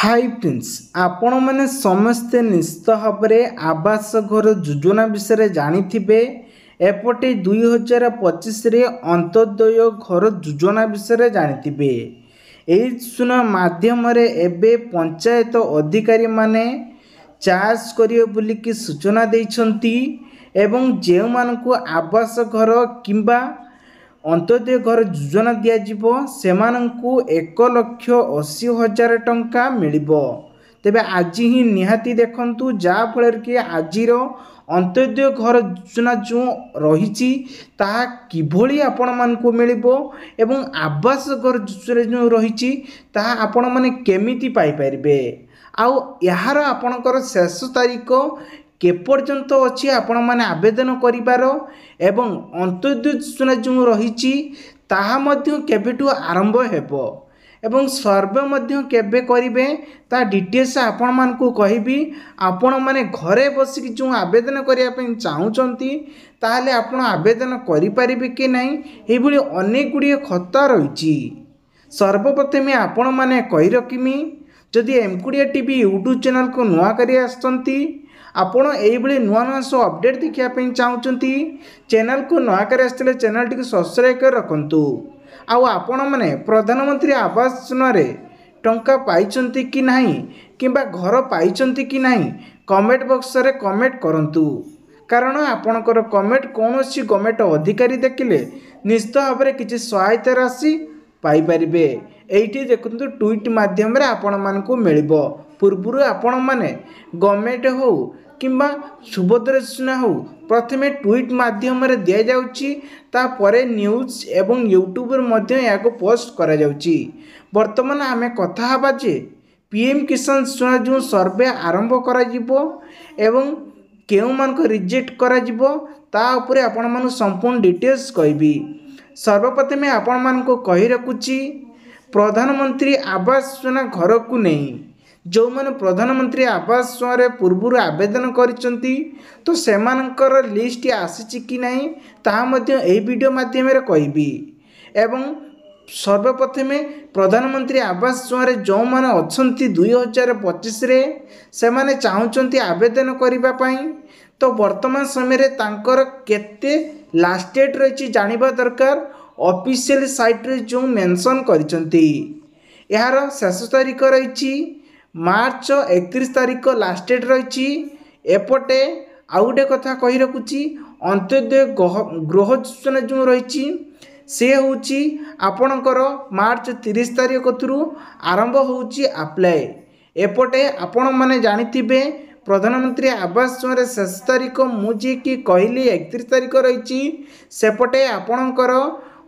Hi friends आपण मैंने समस्ते निश्चित भाव में आवास घर योजना विषय जानी एपटे 2025 अंत्योदय घर योजना विषय जानी योजना माध्यम एबे पंचायत अधिकारी माने चार्ज करिवे बोलिकी सूचना देइछंती एवं जे मानकु आवास घर किंबा अंत्योदय घर योजना दिज्व से 1,80,000 टंका मिलिबो। तेबे आज ही निहाती देखंतु जाफल कि आज अंत्योदय घर योजना जो रही ताहा किभली आपण मानकु मिलिबो एवं आवास घर योजना जो रही ताहा आपण माने केमिति पाई परिबे आउ यार आपणकर शेष तारीख केपर्यंत अच्छी आपण मैंने आवेदन करिबार एवं अंत्योदय योजना जो रही ताहा मध्य केबेटू आरंभ हेबो एवं सर्वे मध्य केबे करिवे ता डिटेल्स आपण मानकू कहिबी। आपण माने घरे बसिक जो आवेदन करिया पई चाहुचंती ताहाले आपण आवेदन करि परिबे कि नहीं एही भली अनेक गुडी खता रहिछि। सर्वप्रथमे आपण माने कहि रखिमी जदि एमकुडिया टीवी यूट्यूब चैनल को नुआ करी आसतंती आपण एइबली नुआ नुआ सो अपडेट देखिया पई चाहुचंती चैनल को नुआ करी आसतले चैनल टी सब्सक्राइब कर रखंतु। आउ आपण माने प्रधानमंत्री आवास योजना रे टंका पाइचंती कि नहीं किंबा घर पाइचंती कि नहीं कमेंट बॉक्स रे कमेंट करंतु कारण आपणकर कमेंट कोनोसी गवर्नमेंट अधिकारी देखिले निश्चित भाव में किसी सहायता राशि पाई परिबे। एइठी देखंतु ट्वीट माध्यम रे आपण मानकू मिलिबो पूर्वरु आपण माने गवर्नमेंट हो किंबा सुभद्रा योजना हो प्रथमे ट्वीट माध्यम रे दिया जाउची तापरे न्यूज एवं यूट्यूब रे याको पोस्ट करा जाउची। वर्तमान आमे कथा हबा जे पीएम किसान योजना जो सर्वे आरंभ करा जिवो एवं केउ मानको रिजेक्ट करा जिवो ता उपरे आपण मानु संपूर्ण डिटेल्स कहबी। सर्वप्रथमे आपण मानको कहि रखुची प्रधानमंत्री आवास योजना घर को नहीं जो मैंने प्रधानमंत्री आवास योजना पूर्व आवेदन करिसंती तो सेमानकर लिस्ट आसीची कि नहीं ताहा मध्य एही वीडियो माध्यम रे कहबी। एवं सर्वप्रथमे प्रधानमंत्री आवास योजना जो मैंने अछंती 2025 रे से माने चाहुचंती आवेदन करिबा पई तो वर्तमान समय रे तांकर केते लास्ट डेट रही जानिबा दरकार ऑफिशियल साइट रे जो मेंशन करिसंती यार शेष तारीख रही मार्च 31 तारीख लास्ट डेट रही। एपटे आउ गोटे कथा कही रखुची अंत्योदय गृह योजना जो रही से होची आपणकर मार्च 30 तारीख थ्रू आरंभ होची अप्लाई। एपटे आपण माने जानिथिबे प्रधानमंत्री आवास योजना शेष तारीख मुझे कि कहली 31 तारीख रही सेपटे आपणकर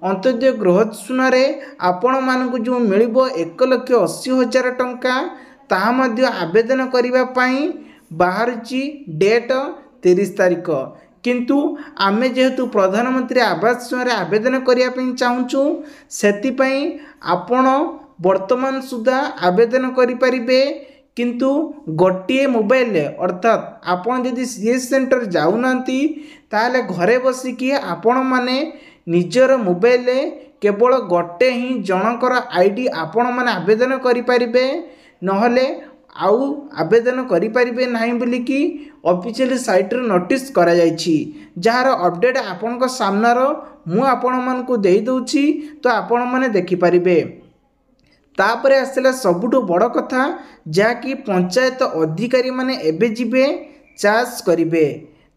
अंत्योदय गृह योजना आपण मानकु जो मिलिबो 1,80,000 टंका ताहा मध्य आवेदन करिबा पई बाहरची डेट 30 तारीख किंतु आमे जेहेतु प्रधानमंत्री आवास योजना आवेदन करिया पई चाहुचु सेति पई आपण वर्तमान सुधा आवेदन करि परिबे किंतु गोटे मोबाइल अर्थात आपण यदि सीएस सेंटर जाऊनांती ताले घरे बसिकी आपण माने निजर मोबाइल केवल गोटे ही जनकर आईडी आपण माने आवेदन करि परिबे नहले आउ आवेदन करि परिबे नाही बोलिकी ऑफिशियल साइट रे नोटिस करा जायछि जार अपडेट आपनक सामनार मु आपण मानकू देई दउछि तो आपण माने देखि परिबे। तापरे आसला सबुठु बड़ कथा जाकि पंचायत अधिकारी माने एबे जिबे चार्ज करिबे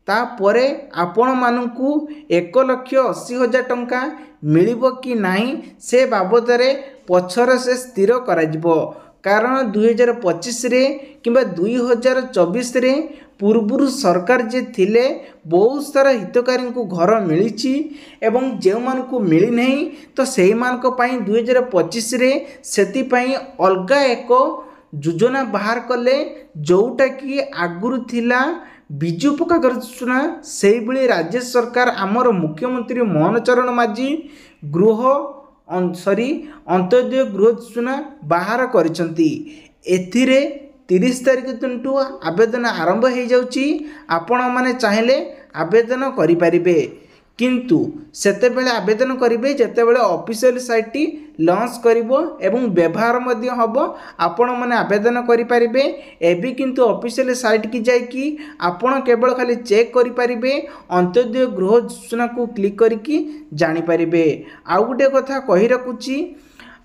तापरे आपण मानकू 1,80,000 टंका मिलिबो कि नाही से बाबद रे पछर से स्थिर करा जिवो कारण 2025 रे किंबा 2024 रे पूर्वरु सरकार जे थिले बहुत सारा हितकारी को घर मिली एवं जो मानकू मिली नहीं तो सेही मानक पई 2025 रे सेति पई अलगा एक योजना बाहर कले जोटा कि आगुरु थिला बिजु पक्का योजना सेही भली राज्य सरकार आमर मुख्यमंत्री मोहन चरण माझी अंत्योदय गृह योजना बाहर करिसंती। एथिरे 30 तारीख दिनटू आवेदन आरंभ हो जाउची आपण माने चाहिले आवेदन करि परिबे किंतु सेतेबेले आवेदन करेंगे जितेबाला ऑफिशियल साइट लॉन्च करिवो एवं व्यवहार मध्य हबो आपण माने आवेदन करें। एबी किंतु ऑफिशियल साइट की जाइकी आपण केवल खाली चेक करें अंत्योदय गृह योजना को क्लिक करके जानीपारे। आउ गोटे कथा कही रखुची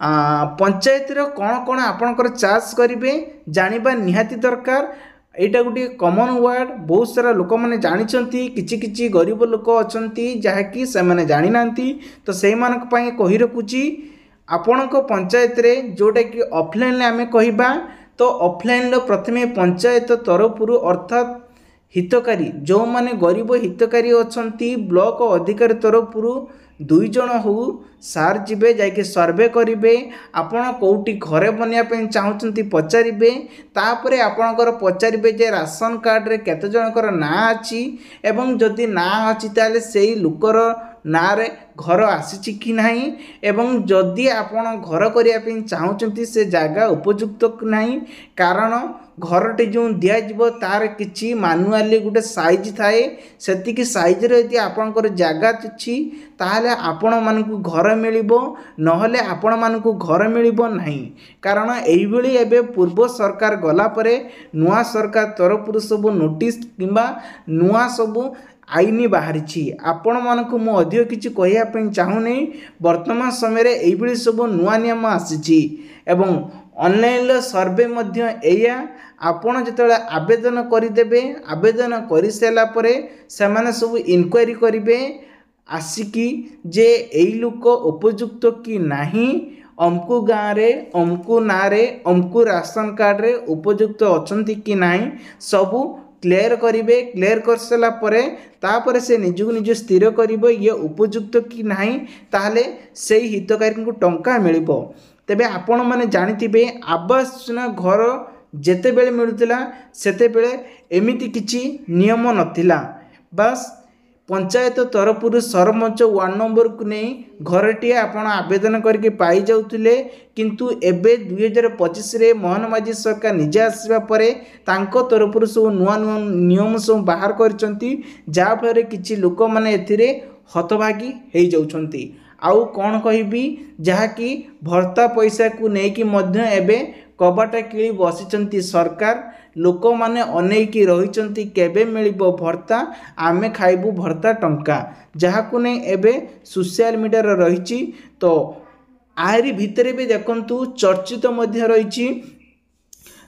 पंचायत कौन कौन आपणकर चार्ज करेंगे जानिबा निहाती दरकार। एटा गोटे कॉमन वर्ड बहुत सारा लोक मैंने जानी किछि गरीब लोक अच्छा जहाँकि से मैंने जानी ना तो से कही रखुची आपण पंचायत रे जोटा कि ऑफलाइन आम कहवा तो ऑफलाइन प्रथमे पंचायत तरफ अर्थात हितकारी जो माने गरीब हितकारी अच्छा ब्लॉक अधिकारी तरफ 2 जन हो सार जीवे जाके सर्वे करेंगे आपण कौटी घरे बनवाई चाहूँगी पचारे तापर आपणकर पचारे जे राशन कार्ड रे केते जनकर ना अच्छी एवं जदि ना अच्छी ताले से लुकर ना रे घर आसी कि नहीं एवं जदि आपण घर करने चाहूँगी से जगह उपयुक्त नहीं कारण घरटे जो दिज्व तार कि मानुआली गोटे साइज थाए से साइज यदि आपणकर जगह अच्छी ताहले आपण मानकु घर मिलिबो नहले आपण मानकु घर मिलिबो नहीं कारण एइबेली एबे पूर्व सरकार गला परे नुआ सरकार तरफ सब नोटिस किंबा नुआ सब आईन बाहरी आपण मानकु मु अधिक किछि कहिया पे चाहूनी वर्तमान समय रे एइबेली सब नुआ नियम आसीछि एवं ऑनलाइन सर्वे मध्य एया आपण जेतले आवेदन करिदेबे आवेदन करि सेला परे सेमाने सब इनक्वायरी करिवे आसिकी जे एई लोक उपयुक्त कि नहीं अमकु गाँव रे अमकु ना रे अमकु राशन कार्ड रे उपयुक्त अछंती कि नहीं सबू क्लियर करेंगे। क्लियर कर सारा परे तापर से निजक निज स्थिर करिबो ये उपयुक्त कि नहीं ताहले से हितकारी को टंका मिलिबो। तेबे आपण माने जानिथिबे आवास योजना घर जेते बेले मिलुतिला सेते बेले एमिति किछि नियम नथिला बस पंचायत तरफ सरपंच वार्ड नंबर को नहीं घरटीए आपण आवेदन करके पाई जाउथिले किंतु एबे 2025 रे मोहन माझी सरकार निजे आसवा परे तांको तरफ सब नुआ नुआ नियम सब बाहर करचंती जा फरे किछि लोक माने एथिरे हतभागी हेई जाउछंती। आउ कौन कहबी जहाँकि भर्ता पैसा को लेकिन मध्य एबे कबाटा किली बसिचंती सरकार लोक माने अनेकी रहिचंती केबे मिलिबो भर्ता आमे खाइबू भर्ता टंका जहाँ को नहीं एबे सोशल मीडिया रही तो आहरी भितरे भी देखंतु चर्चित मध्य रही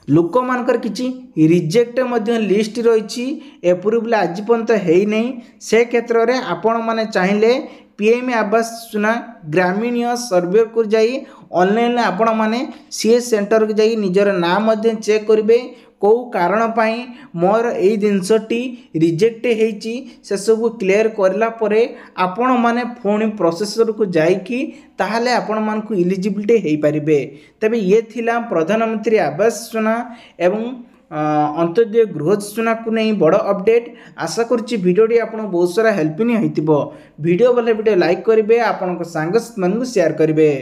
लोक मानकर किछि रिजेक्ट मध्य लिस्ट रही एप्रूवल आज पर्यंत है नहीं से क्षेत्र में आपण माने चाहिए पीएम आवास योजना ग्रामीण सर्वे को जाई ऑनलाइन आपण माने सीएस सेंटर को जाई निजर नाम मध्य चेक करेंगे कौ कारण पाई मोर एई जिनसटी रिजेक्ट हेची से सब क्लियर करला परे आपण माने फोन प्रोसेसर को जाइकी ताहले आपण मान को इलिजिबिलिटी हेई परिबे। तबे ये थिला प्रधानमंत्री आवास योजना एवं अंत्योदय गृह योजना को नहीं बड़ अपडेट। आशा करुच्ची भिडियोटी आपन बहुत सारा हेल्पिंग होइतिबो। वीडियो भले वीडियो लाइक करेंगे आपण सांग मान शेयर करेंगे।